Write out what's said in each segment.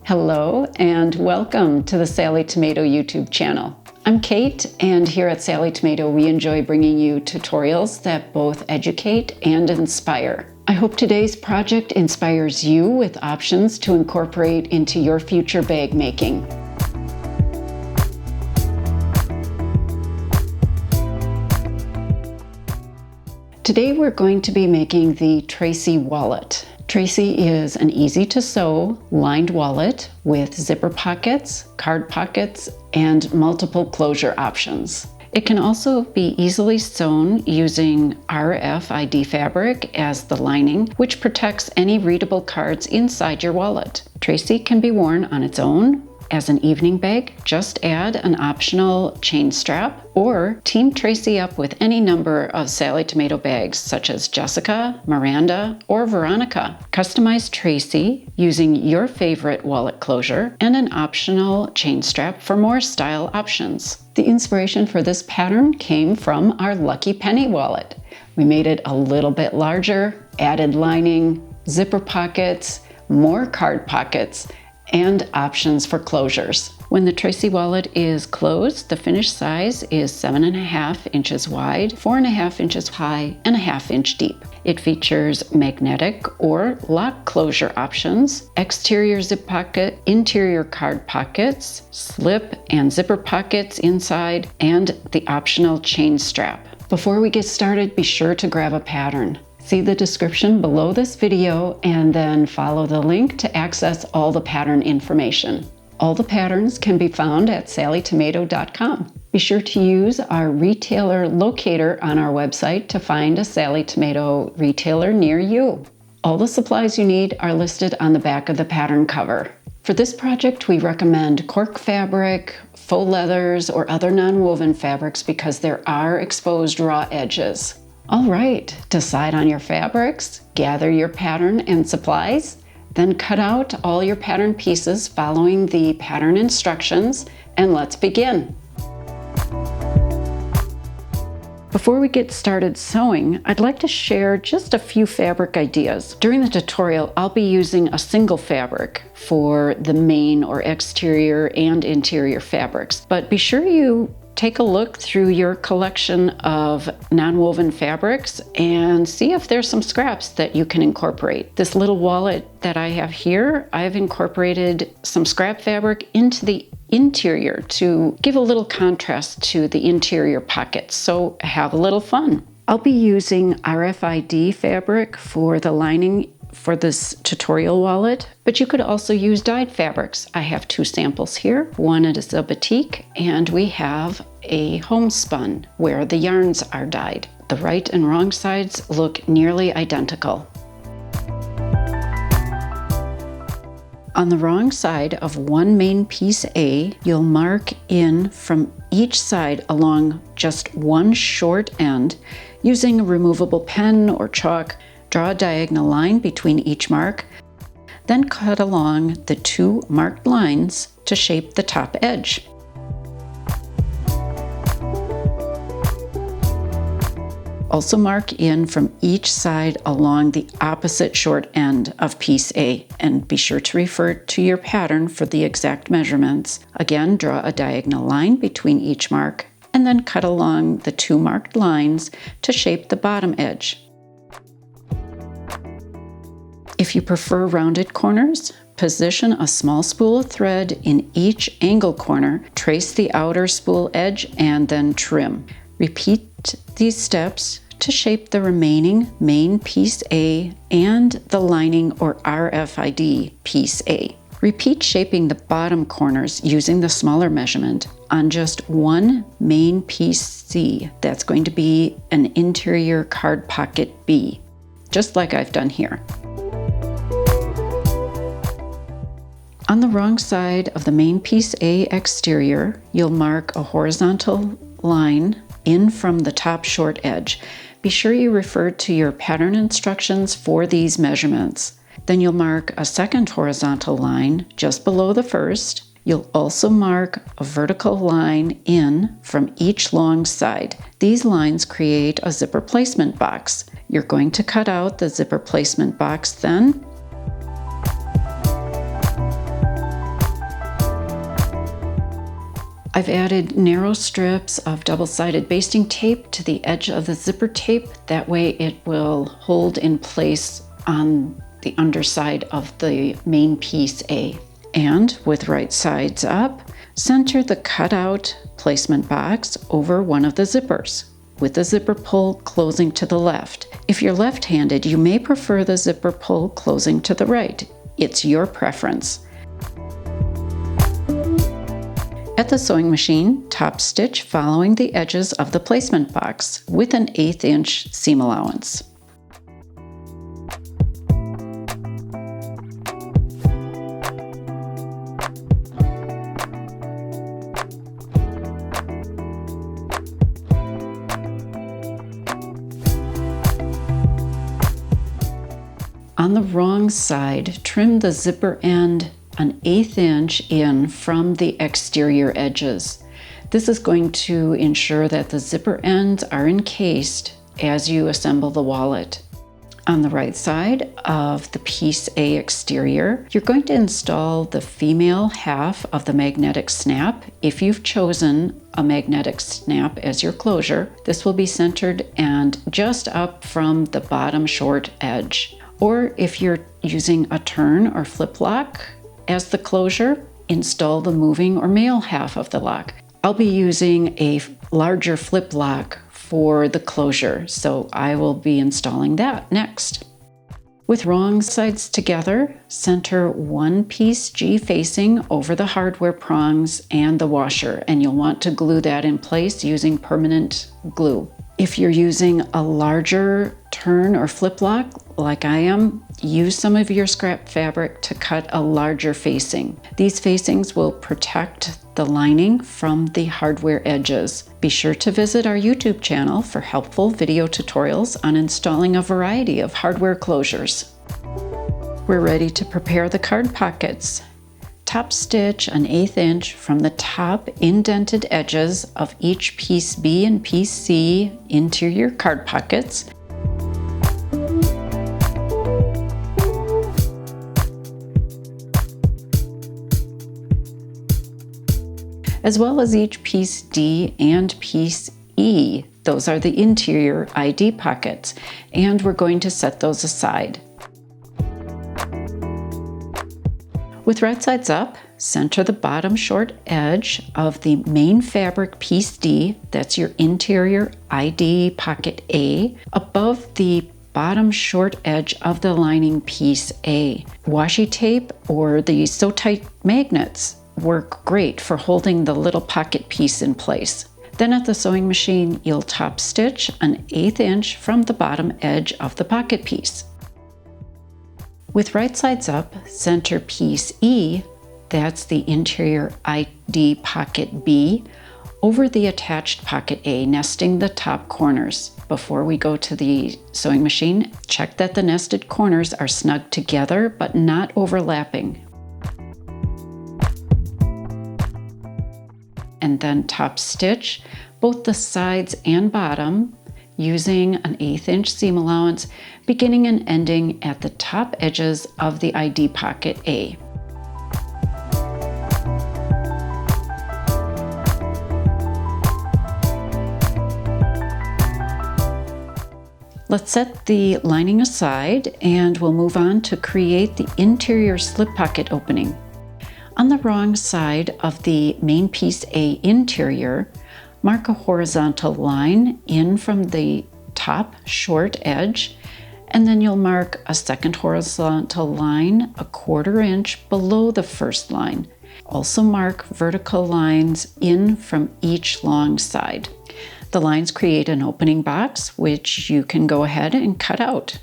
Hello and welcome to the Sallie Tomato YouTube channel. I'm Kate, and here at Sallie Tomato we enjoy bringing you tutorials that both educate and inspire. I hope today's project inspires you with options to incorporate into your future bag making. Today we're going to be making the Tracy wallet. Tracy is an easy-to-sew lined wallet with zipper pockets, card pockets, and multiple closure options. It can also be easily sewn using RFID fabric as the lining, which protects any readable cards inside your wallet. Tracy can be worn on its own as an evening bag. Just add an optional chain strap or team Tracy up with any number of Sallie Tomato bags such as Jessica, Miranda, or Veronica. Customize Tracy using your favorite wallet closure and an optional chain strap for more style options. The inspiration for this pattern came from our Lucky Penny wallet. We made it a little bit larger, added lining, zipper pockets, more card pockets, and options for closures. When the Tracy wallet is closed, the finished size is 7.5 inches wide, 4.5 inches high, and 1/2 inch deep. It features magnetic or lock closure options, exterior zip pocket, interior card pockets, slip and zipper pockets inside, and the optional chain strap. Before we get started, be sure to grab a pattern. See the description below this video and then follow the link to access all the pattern information. All the patterns can be found at sallietomato.com. Be sure to use our retailer locator on our website to find a Sallie Tomato retailer near you. All the supplies you need are listed on the back of the pattern cover. For this project, we recommend cork fabric, faux leathers, or other non-woven fabrics because there are exposed raw edges. All right, decide on your fabrics, gather your pattern and supplies, then cut out all your pattern pieces following the pattern instructions, and let's begin. Before we get started sewing, I'd like to share just a few fabric ideas. During the tutorial, I'll be using a single fabric for the main or exterior and interior fabrics, but be sure you take a look through your collection of non-woven fabrics and see if there's some scraps that you can incorporate. This little wallet that I have here, I've incorporated some scrap fabric into the interior to give a little contrast to the interior pockets, so have a little fun. I'll be using RFID fabric for the lining for this tutorial wallet, but you could also use dyed fabrics. I have 2 samples here. One is a batik, and we have a homespun where the yarns are dyed. The right and wrong sides look nearly identical. On the wrong side of one main piece A, you'll mark in from each side along just one short end using a removable pen or chalk. Draw a diagonal line between each mark, then cut along the 2 marked lines to shape the top edge. Also mark in from each side along the opposite short end of piece A, and be sure to refer to your pattern for the exact measurements. Again, draw a diagonal line between each mark, and then cut along the 2 marked lines to shape the bottom edge. If you prefer rounded corners, position a small spool of thread in each angle corner, trace the outer spool edge, and then trim. Repeat these steps to shape the remaining main piece A and the lining or RFID piece A. Repeat shaping the bottom corners using the smaller measurement on just one main piece C. That's going to be an interior card pocket B, just like I've done here. On the wrong side of the main piece A exterior, you'll mark a horizontal line in from the top short edge. Be sure you refer to your pattern instructions for these measurements. Then you'll mark a second horizontal line just below the first. You'll also mark a vertical line in from each long side. These lines create a zipper placement box. You're going to cut out the zipper placement box then. I've added narrow strips of double-sided basting tape to the edge of the zipper tape. That way it will hold in place on the underside of the main piece A. And with right sides up, center the cutout placement box over one of the zippers, with the zipper pull closing to the left. If you're left-handed, you may prefer the zipper pull closing to the right. It's your preference. At the sewing machine, top stitch following the edges of the placement box with an 1/8 inch seam allowance. On the wrong side, trim the zipper end an 1/8 inch in from the exterior edges. This is going to ensure that the zipper ends are encased as you assemble the wallet. On the right side of the piece A exterior, you're going to install the female half of the magnetic snap. If you've chosen a magnetic snap as your closure, this will be centered and just up from the bottom short edge. Or if you're using a turn or flip lock as the closure, install the moving or male half of the lock. I'll be using a larger flip lock for the closure, so I will be installing that next. With wrong sides together, center one piece G facing over the hardware prongs and the washer, and you'll want to glue that in place using permanent glue. If you're using a larger turn or flip lock, like I am, use some of your scrap fabric to cut a larger facing. These facings will protect the lining from the hardware edges. Be sure to visit our YouTube channel for helpful video tutorials on installing a variety of hardware closures. We're ready to prepare the card pockets. Top stitch an 1/8 inch from the top indented edges of each piece B and piece C into your card pockets. As well as each piece D and piece E. Those are the interior ID pockets, and we're going to set those aside. With right sides up, center the bottom short edge of the main fabric piece D, that's your interior ID pocket A, above the bottom short edge of the lining piece A. Washi tape or the Sew Tight magnets work great for holding the little pocket piece in place. Then at the sewing machine, you'll top stitch an 1/8 inch from the bottom edge of the pocket piece. With right sides up, center piece E, that's the interior ID pocket B, over the attached pocket A, nesting the top corners. Before we go to the sewing machine, check that the nested corners are snug together but not overlapping. And then top stitch both the sides and bottom using an 1/8 inch seam allowance, beginning and ending at the top edges of the ID pocket A. Let's set the lining aside and we'll move on to create the interior slip pocket opening. On the wrong side of the main piece A interior, mark a horizontal line in from the top short edge, and then you'll mark a second horizontal line 1/4 inch below the first line. Also mark vertical lines in from each long side. The lines create an opening box, which you can go ahead and cut out.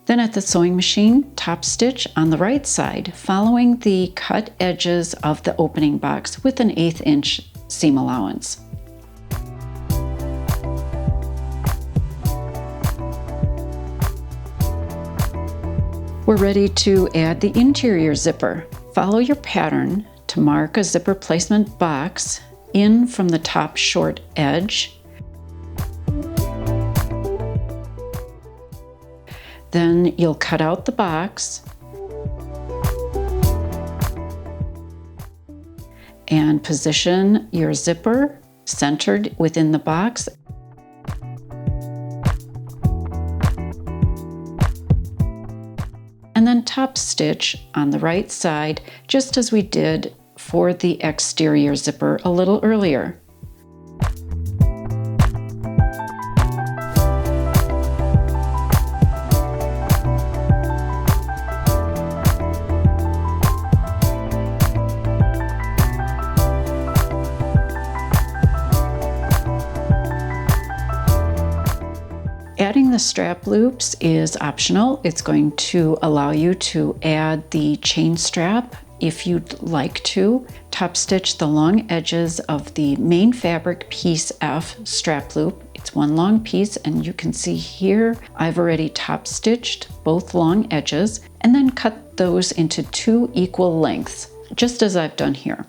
Then at the sewing machine, top stitch on the right side, following the cut edges of the opening box with an 1/8 inch seam allowance. We're ready to add the interior zipper. Follow your pattern to mark a zipper placement box in from the top short edge. Then you'll cut out the box and position your zipper centered within the box. And then top stitch on the right side, just as we did for the exterior zipper a little earlier. Adding the strap loops is optional. It's going to allow you to add the chain strap if you'd like to. Top stitch the long edges of the main fabric piece F strap loop. It's one long piece, and you can see here I've already top stitched both long edges and then cut those into 2 equal lengths, just as I've done here.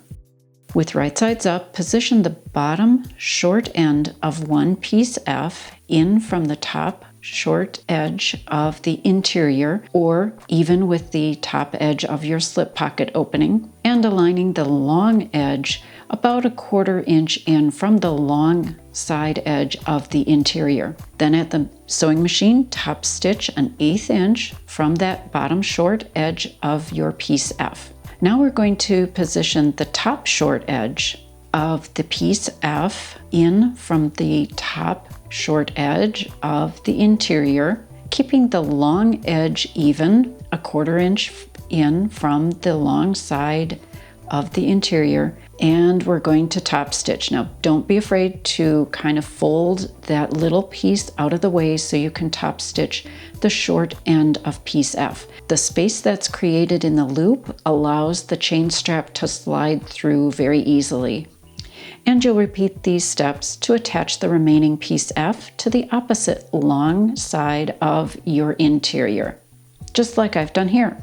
With right sides up, position the bottom short end of one piece F in from the top short edge of the interior, or even with the top edge of your slip pocket opening, and aligning the long edge about 1/4 inch in from the long side edge of the interior. Then at the sewing machine, top stitch 1/8 inch from that bottom short edge of your piece F. Now we're going to position the top short edge of the piece F in from the top short edge of the interior, keeping the long edge even 1/4 inch in from the long side of the interior, and we're going to top stitch. Now don't be afraid to kind of fold that little piece out of the way so you can top stitch the short end of piece F. The space that's created in the loop allows the chain strap to slide through very easily. And you'll repeat these steps to attach the remaining piece F to the opposite long side of your interior, just like I've done here.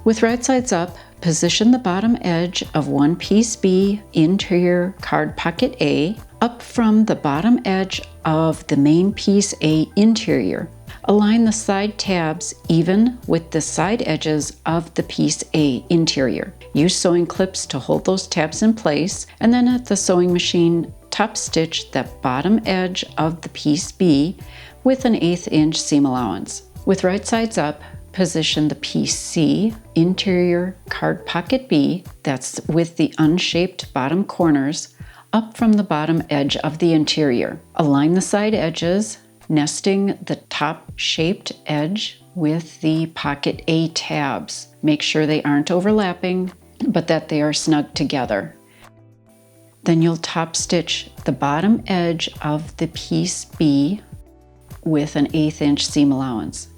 With right sides up, position the bottom edge of one piece B interior card pocket A up from the bottom edge of the main piece A interior. Align the side tabs even with the side edges of the piece A interior. Use sewing clips to hold those tabs in place, and then at the sewing machine, top stitch that bottom edge of the piece B with 1/8 inch seam allowance. With right sides up, position the piece C interior card pocket B, that's with the unshaped bottom corners, up from the bottom edge of the interior. Align the side edges, nesting the top shaped edge with the pocket A tabs. Make sure they aren't overlapping, but that they are snug together. Then you'll top stitch the bottom edge of the piece B with 1/8 inch seam allowance.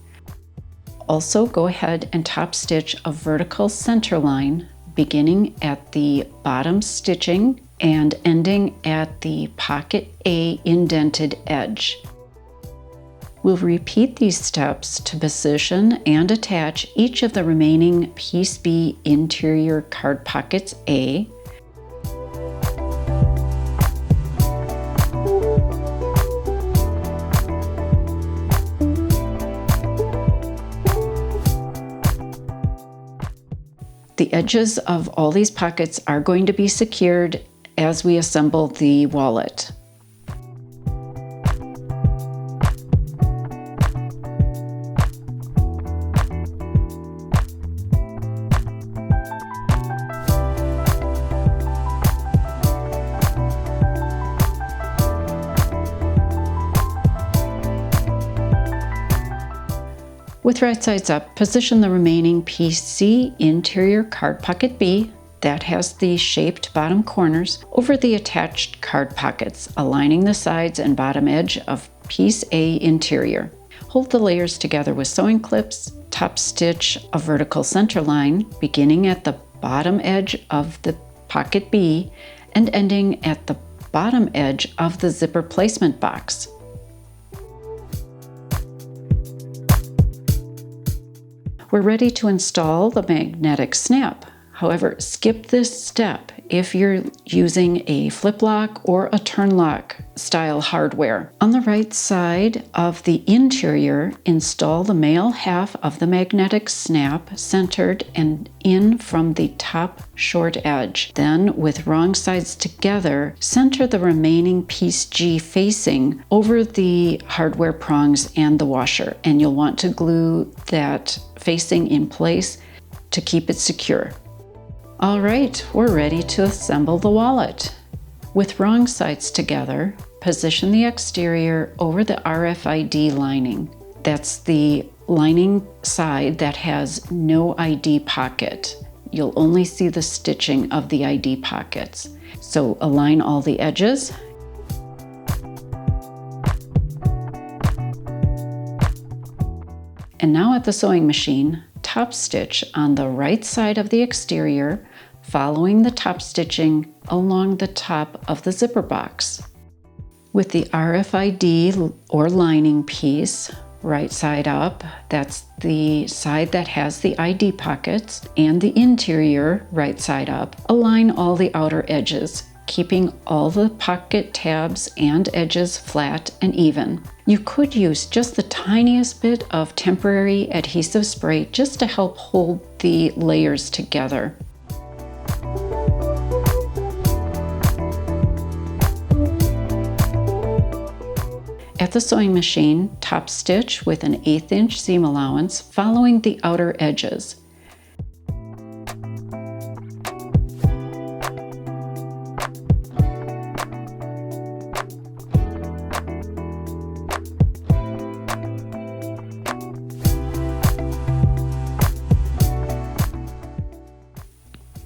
Also go ahead and top stitch a vertical center line beginning at the bottom stitching and ending at the pocket A indented edge. We'll repeat these steps to position and attach each of the remaining piece B interior card pockets A. The edges of all these pockets are going to be secured as we assemble the wallet. With right sides up, position the remaining piece C interior card pocket B, that has the shaped bottom corners, over the attached card pockets, aligning the sides and bottom edge of piece A interior. Hold the layers together with sewing clips, top stitch a vertical center line beginning at the bottom edge of the pocket B and ending at the bottom edge of the zipper placement box. we're ready to install the magnetic snap. However, skip this step if you're using a flip lock or a turn lock style hardware. On the right side of the interior, install the male half of the magnetic snap centered and in from the top short edge. Then, with wrong sides together, center the remaining piece G facing over the hardware prongs and the washer, and you'll want to glue that facing in place to keep it secure. All right, we're ready to assemble the wallet. With wrong sides together, position the exterior over the RFID lining. That's the lining side that has no ID pocket. You'll only see the stitching of the ID pockets. So align all the edges. And now at the sewing machine, top stitch on the right side of the exterior, following the top stitching along the top of the zipper box. With the RFID or lining piece, right side up, that's the side that has the ID pockets, and the interior, right side up, align all the outer edges, keeping all the pocket tabs and edges flat and even. You could use just the tiniest bit of temporary adhesive spray just to help hold the layers together. At the sewing machine, top stitch with an 1/8 inch seam allowance following the outer edges.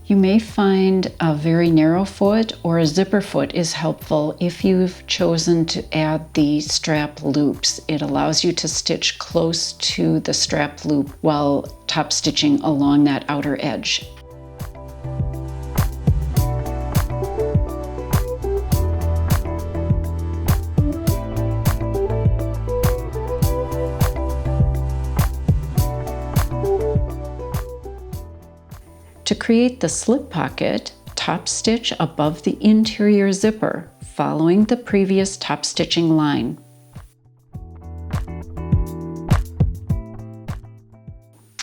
You may find a very narrow foot or a zipper foot is helpful if you've chosen to add the strap loops. It allows you to stitch close to the strap loop while top stitching along that outer edge. To create the slip pocket, top stitch above the interior zipper, following the previous top stitching line.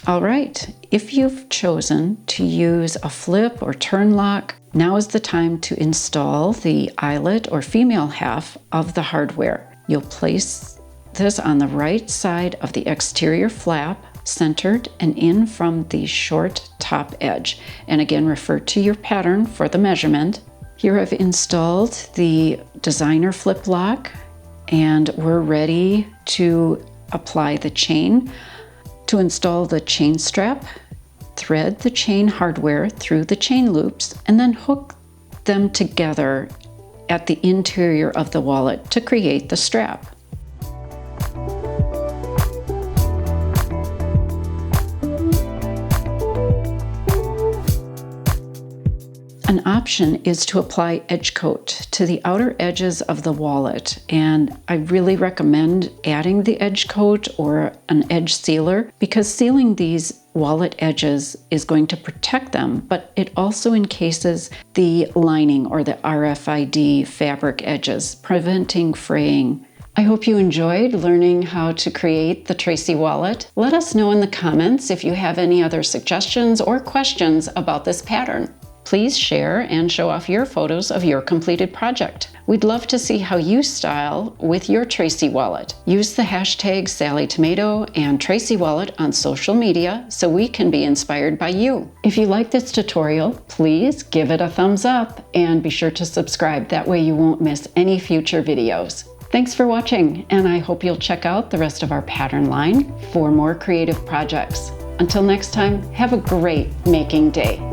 All right, if you've chosen to use a flip or turn lock, now is the time to install the eyelet or female half of the hardware. You'll place this on the right side of the exterior flap, centered and in from the short top edge. And again, refer to your pattern for the measurement. Here I've installed the designer flip lock, and we're ready to apply the chain. To install the chain strap, thread the chain hardware through the chain loops and then hook them together at the interior of the wallet to create the strap. An option is to apply edge coat to the outer edges of the wallet, and I really recommend adding the edge coat or an edge sealer because sealing these wallet edges is going to protect them, but it also encases the lining or the RFID fabric edges, preventing fraying. I hope you enjoyed learning how to create the Tracy wallet. Let us know in the comments if you have any other suggestions or questions about this pattern. Please share and show off your photos of your completed project. We'd love to see how you style with your Tracy wallet. Use the hashtag Sallie Tomato and Tracy wallet on social media so we can be inspired by you. If you like this tutorial, please give it a thumbs up and be sure to subscribe. That way you won't miss any future videos. Thanks for watching, and I hope you'll check out the rest of our pattern line for more creative projects. Until next time, have a great making day.